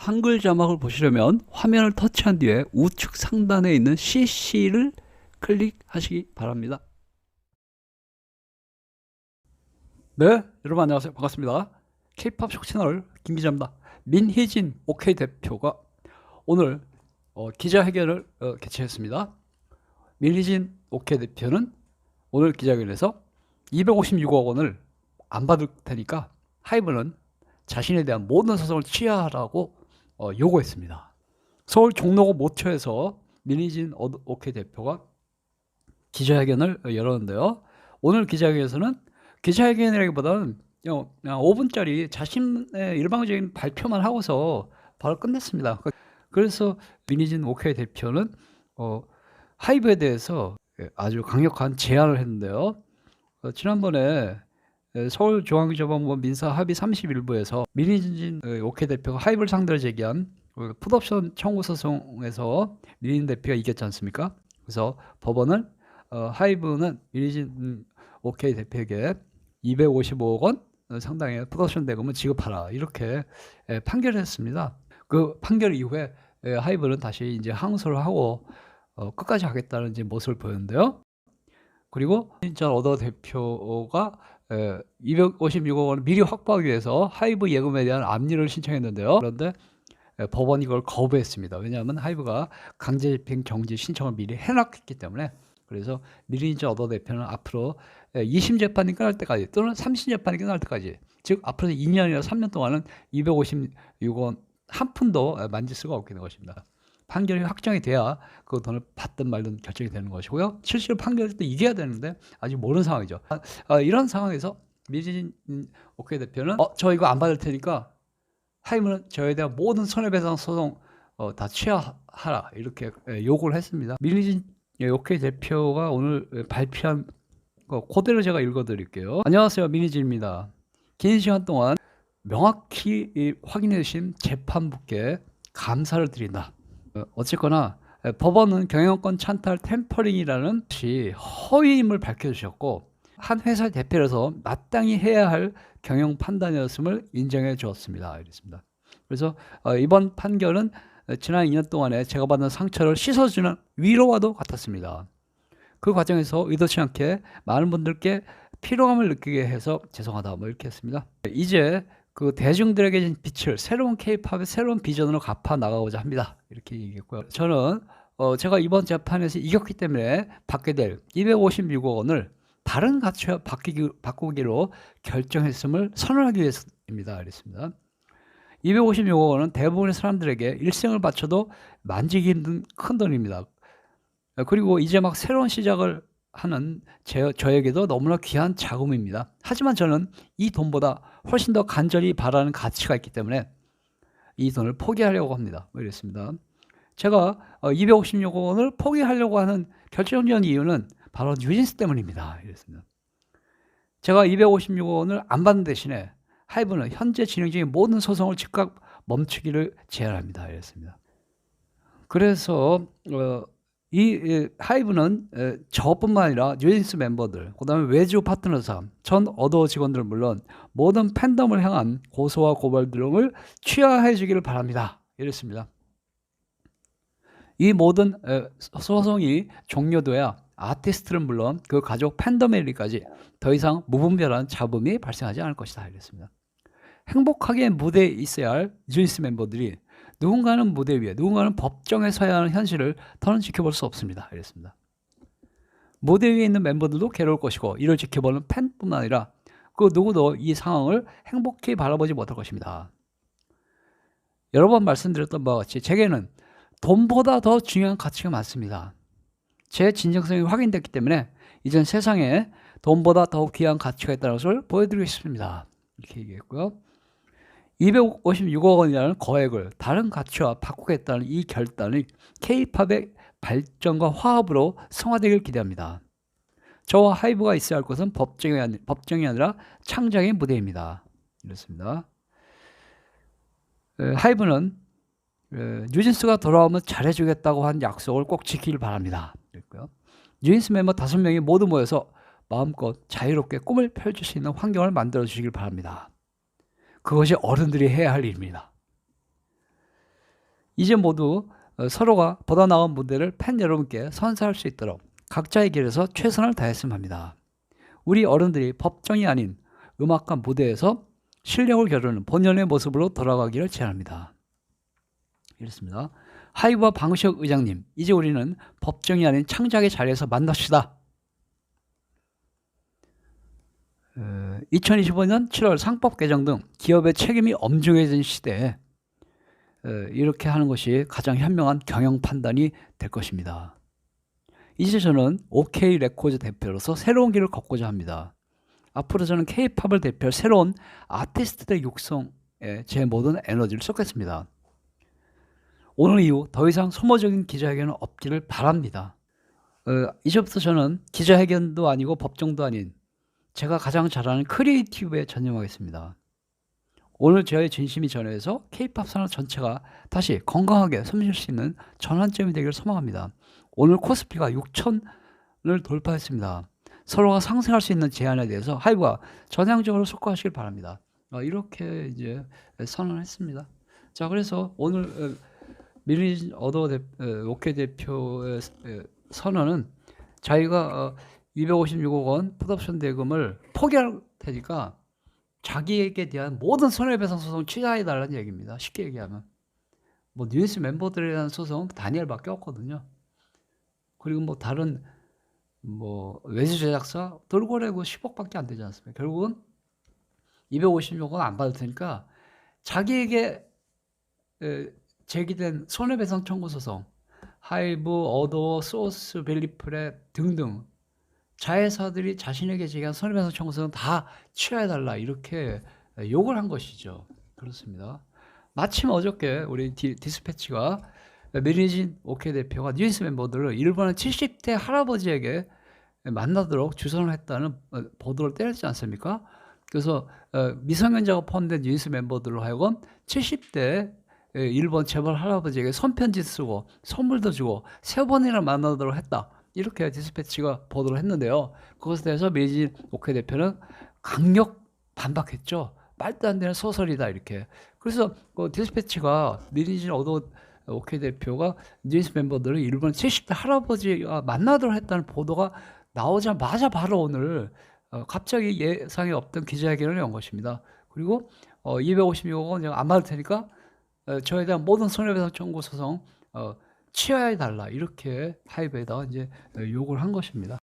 한글 자막을 보시려면 화면을 터치한 뒤에 우측 상단에 있는 CC를 클릭하시기 바랍니다. 네, 여러분 안녕하세요. 반갑습니다. K-POP 쇼 채널 김 기자입니다. 민희진 OK 대표가 오늘 기자회견을 개최했습니다. 민희진 OK 대표는 오늘 기자회견에서 256억 원을 안 받을 테니까 하이브는 자신에 대한 모든 소송을 취하하라고 요구했습니다. 서울 종로구 모처에서 민희진 OK 대표가 기자회견을 열었는데요. 오늘 기자회견에서는 기자회견이라기보다는 그냥 5분짜리 자신의 일방적인 발표만 하고서 바로 끝냈습니다. 그래서 민희진 OK 대표는 하이브에 대해서 아주 강력한 제안을 했는데요. 지난번에 서울중앙지법원 민사 합의 31부에서 민희진 OK 대표가 하이브를 상대로 제기한 풋옵션 청구 소송에서 민희진 대표가 이겼지 않습니까? 그래서 법원은 하이브는 민희진 OK 대표에게 255억 원 상당의 풋옵션 대금을 지급하라 이렇게 판결을 했습니다. 그 판결 이후에 하이브는 다시 이제 항소를 하고 끝까지 하겠다는 이제 모습을 보였는데요. 그리고 진짜 어더 대표가 256억 원을 미리 확보하기 위해서 하이브 예금에 대한 압류를 신청했는데요. 그런데 법원이 이걸 거부했습니다. 왜냐하면 하이브가 강제집행 정지 신청을 미리 해놨기 때문에. 그래서 민희진 어더 대표는 앞으로 2심 재판이 끝날 때까지 또는 3심 재판이 끝날 때까지, 즉 앞으로 2년이나 3년 동안은 256억 원 한 푼도 만질 수가 없게 된 것입니다. 판결이 확정이 돼야 그 돈을 받든 말든 결정이 되는 것이고요. 실제로 판결을 또 이겨야 되는데 아직 모르는 상황이죠. 이런 상황에서 민희진 OK 대표는 저 이거 안 받을 테니까 하이브는 저에 대한 모든 손해배상 소송 다 취하하라 이렇게 요구를 했습니다. 민희진 OK 대표가 오늘 발표한 그대로 제가 읽어드릴게요. 안녕하세요, 민희진입니다. 긴 시간 동안 명확히 확인해 주신 재판부께 감사를 드린다. 어쨌거나 법원은 경영권 찬탈 템퍼링이라는 것이 허위임을 밝혀주셨고 한 회사 대표로서 마땅히 해야 할 경영 판단이었음을 인정해 주었습니다. 이랬습니다. 그래서 이번 판결은 지난 2년 동안에 제가 받은 상처를 씻어주는 위로와도 같았습니다. 그 과정에서 의도치 않게 많은 분들께 피로감을 느끼게 해서 죄송하다 이렇게 했습니다. 이제 그 대중들에게 준 빛을 새로운 K-팝의 새로운 비전으로 갚아 나가고자 합니다. 이렇게 얘기했고요. 저는 제가 이번 재판에서 이겼기 때문에 받게 될 256억 원을 다른 가치와 바꾸기로 결정했음을 선언하기 위해서입니다. 그랬습니다. 256억 원은 대부분의 사람들에게 일생을 바쳐도 만지기 힘든 큰 돈입니다. 그리고 이제 막 새로운 시작을 하는 저에게도 너무나 귀한 자금입니다. 하지만 저는 이 돈보다 훨씬 더 간절히 바라는 가치가 있기 때문에 이 돈을 포기하려고 합니다. 이랬습니다. 제가 256억 원을 포기하려고 하는 결정적인 이유는 바로 뉴진스 때문입니다. 이랬습니다. 제가 256억 원을 안 받는 대신에 하이브는 현재 진행 중인 모든 소송을 즉각 멈추기를 제안합니다. 이랬습니다. 그래서 이 하이브는 저뿐만 아니라 뉴진스 멤버들, 그 다음에 외주 파트너사, 전 어도 직원들 물론 모든 팬덤을 향한 고소와 고발 등을 취하해 주기를 바랍니다. 이랬습니다. 이 모든 소송이 종료돼야 아티스트는 물론 그 가족 팬덤에 이르기까지 더 이상 무분별한 잡음이 발생하지 않을 것이다. 이랬습니다. 행복하게 무대에 있어야 할 뉴진스 멤버들이 누군가는 무대 위에, 누군가는 법정에 서야 하는 현실을 더는 지켜볼 수 없습니다. 이랬습니다. 무대 위에 있는 멤버들도 괴로울 것이고 이를 지켜보는 팬뿐만 아니라 그 누구도 이 상황을 행복히 바라보지 못할 것입니다. 여러 번 말씀드렸던 바와 같이 제게는 돈보다 더 중요한 가치가 많습니다. 제 진정성이 확인됐기 때문에 이젠 세상에 돈보다 더 귀한 가치가 있다는 것을 보여드리고 싶습니다. 이렇게 얘기했고요. 256억 원이라는 거액을 다른 가치와 바꾸겠다는 이 결단이 K-팝의 발전과 화합으로 성화되길 기대합니다. 저와 하이브가 있어야 할 곳은 법정이 아니라 창작의 무대입니다. 이렇습니다. 하이브는 뉴진스가 돌아오면 잘해주겠다고 한 약속을 꼭 지키길 바랍니다. 그랬고요. 뉴진스 멤버 5명이 모두 모여서 마음껏 자유롭게 꿈을 펼칠 수 있는 환경을 만들어 주시길 바랍니다. 그것이 어른들이 해야 할 일입니다. 이제 모두 서로가 보다 나은 무대를 팬 여러분께 선사할 수 있도록 각자의 길에서 최선을 다했으면 합니다. 우리 어른들이 법정이 아닌 음악과 무대에서 실력을 겨루는 본연의 모습으로 돌아가기를 제안합니다. 이렇습니다. 하이브와 방시혁 의장님, 이제 우리는 법정이 아닌 창작의 자리에서 만납시다. 2025년 7월 상법 개정 등 기업의 책임이 엄중해진 시대에 이렇게 하는 것이 가장 현명한 경영 판단이 될 것입니다. 이제 저는 OK 레코드 대표로서 새로운 길을 걷고자 합니다. 앞으로 저는 K-팝을 대표할 새로운 아티스트들 육성에 제 모든 에너지를 쏟겠습니다. 오늘 이후 더 이상 소모적인 기자회견은 없기를 바랍니다. 이제부터 저는 기자회견도 아니고 법정도 아닌 제가 가장 잘하는 크리에이티브에 전념하겠습니다. 오늘 저의 진심이 전해서 K-팝 산업 전체가 다시 건강하게 숨쉴 수 있는 전환점이 되기를 소망합니다. 오늘 코스피가 6천을 돌파했습니다. 서로가 상생할 수 있는 제안에 대해서 하이브가 전향적으로 속고하시길 바랍니다. 이렇게 이제 선언했습니다. 자, 그래서 오늘 밀리진 어도 오케이 대표의 선언은 자기가 256억 원 풋옵션 대금을 포기할 테니까 자기에게 대한 모든 손해배상 소송 취하해달라는 얘기입니다. 쉽게 얘기하면 뭐 뉴스 멤버들에 대한 소송 다니엘밖에 없거든요. 그리고 뭐 다른 뭐 외주 제작사 돌고래고 10억밖에 안 되지 않습니까? 결국은 256억 원 안 받을 테니까 자기에게 제기된 손해배상 청구 소송, 하이브, 어도, 소스, 벨리프랩 등등 자회사들이 자신에게 제기한 손해배상 청구 소송 다 취하해달라 이렇게 욕을 한 것이죠. 그렇습니다. 마침 어저께 우리 디스패치가 밀리진 오케이 대표가 뉴스 멤버들을 일본의 70대 할아버지에게 만나도록 주선을 했다는 보도를 때렸지 않습니까? 그래서 미성년자가 포함된 뉴스 멤버들로 하여금 70대 일본 재벌 할아버지에게 손편지 쓰고 선물도 주고 3번이나 만나도록 했다. 이렇게 디스패치가 보도를 했는데요. 그것에 대해서 밀리진 오케이 대표는 강력 반박했죠. 말도 안 되는 소설이다 이렇게. 그래서 디스패치가 밀리진 어도 오케이 대표가 뉴스 멤버들을 일본 70대 할아버지와 만나도록 했다는 보도가 나오자마자 바로 오늘 갑자기 예상이 없던 기자회견을 연 것입니다. 그리고 256억 원 안 받을 테니까 저에 대한 모든 손해배상 청구 소송 취하해 달라 이렇게 하이브에다가 이제 요구를 한 것입니다.